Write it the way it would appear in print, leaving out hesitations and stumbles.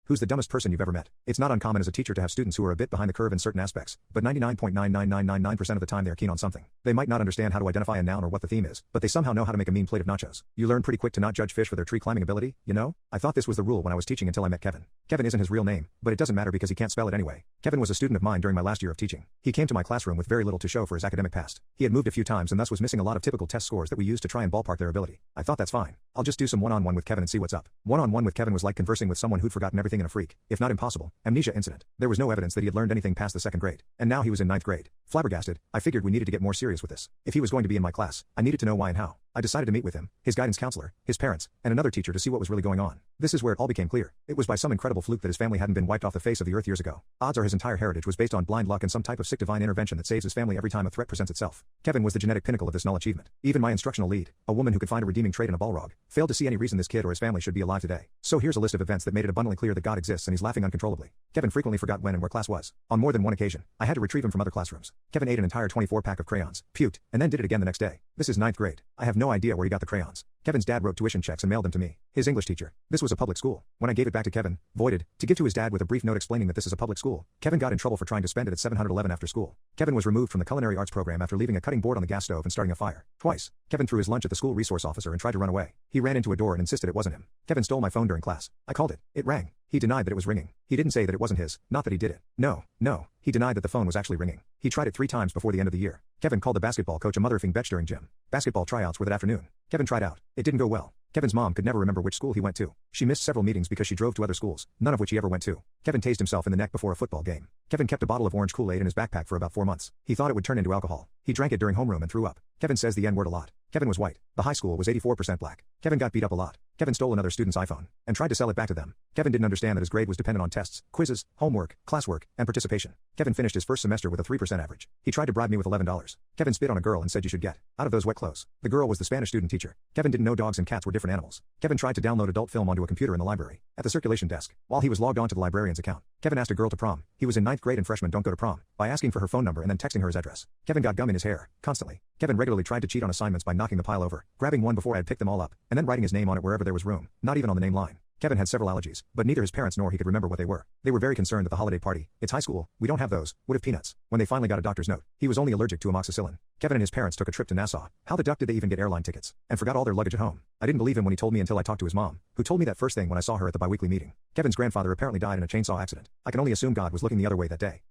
Who's the dumbest person you've ever met? It's not uncommon as a teacher to have students who are a bit behind the curve in certain aspects, but 99.99999% of the time they are keen on something. They might not understand how to identify a noun or what the theme is, but they somehow know how to make a mean plate of nachos. You learn pretty quick to not judge fish for their tree climbing ability, you know? I thought this was the rule when I was teaching until I met Kevin. Kevin isn't his real name, but it doesn't matter because he can't spell it anyway. Kevin was a student of mine during my last year of teaching. He came to my classroom with very little to show for his academic past. He had moved a few times and thus was missing a lot of typical test scores that we use to try and ballpark their ability. I thought that's fine. I'll just do some one-on-one with Kevin and see what's up. One-on-one with Kevin was like conversing with someone who'd forgotten everything in a freak, if not impossible, amnesia incident. There was no evidence that he had learned anything past the second grade, and now he was in ninth grade. Flabbergasted, I figured we needed to get more serious with this. If he was going to be in my class, I needed to know why and how. I decided to meet with him, his guidance counselor, his parents, and another teacher to see what was really going on. This is where it all became clear. It was by some incredible fluke that his family hadn't been wiped off the face of the earth years ago. Odds are his entire heritage was based on blind luck and some type of sick divine intervention that saves his family every time a threat presents itself. Kevin was the genetic pinnacle of this null achievement. Even my instructional lead, a woman who could find a redeeming trait in a Balrog, failed to see any reason this kid or his family should be alive today. So here's a list of events that made it abundantly clear that God exists and he's laughing uncontrollably. Kevin frequently forgot when and where class was. On more than one occasion, I had to retrieve him from other classrooms. Kevin ate an entire 24-pack of crayons, puked, and then did it again the next day. This is ninth grade. I have no idea where he got the crayons. Kevin's dad wrote tuition checks and mailed them to me, his English teacher. This was a public school. When I gave it back to Kevin, voided, to give to his dad with a brief note explaining that this is a public school, Kevin got in trouble for trying to spend it at 711 after school. Kevin was removed from the culinary arts program after leaving a cutting board on the gas stove and starting a fire. Twice. Kevin threw his lunch at the school resource officer and tried to run away. He ran into a door and insisted it wasn't him. Kevin stole my phone during class. I called it. It rang. He denied that it was ringing. He didn't say that it wasn't his, not that he did it. No. He denied that the phone was actually ringing. He tried it 3 times before the end of the year. Kevin called the basketball coach a mother-effing bitch during gym. Basketball tryouts were that afternoon. Kevin tried out. It didn't go well. Kevin's mom could never remember which school he went to. She missed several meetings because she drove to other schools, none of which he ever went to. Kevin tased himself in the neck before a football game. Kevin kept a bottle of orange Kool-Aid in his backpack for about 4 months. He thought it would turn into alcohol. He drank it during homeroom and threw up. Kevin says the N-word a lot. Kevin was white. The high school was 84% black. Kevin got beat up a lot. Kevin stole another student's iPhone and tried to sell it back to them. Kevin didn't understand that his grade was dependent on tests, quizzes, homework, classwork, and participation. Kevin finished his first semester with a 3% average. He tried to bribe me with $11. Kevin spit on a girl and said you should get out of those wet clothes. The girl was the Spanish student teacher. Kevin didn't know dogs and cats were different animals. Kevin tried to download adult film onto a computer in the library. At the circulation desk, while he was logged on to the librarian's account, Kevin asked a girl to prom. He was in ninth grade and freshmen don't go to prom, by asking for her phone number and then texting her his address. Kevin got gum in his hair, constantly. Kevin regularly tried to cheat on assignments by knocking the pile over, grabbing one before I had picked them all up, and then writing his name on it wherever there was room, not even on the name line. Kevin had several allergies, but neither his parents nor he could remember what they were. They were very concerned at the holiday party. It's high school, we don't have those, would have peanuts. When they finally got a doctor's note, he was only allergic to amoxicillin. Kevin and his parents took a trip to Nassau. How the duck did they even get airline tickets? And forgot all their luggage at home. I didn't believe him when he told me until I talked to his mom, who told me that first thing when I saw her at the biweekly meeting. Kevin's grandfather apparently died in a chainsaw accident. I can only assume God was looking the other way that day.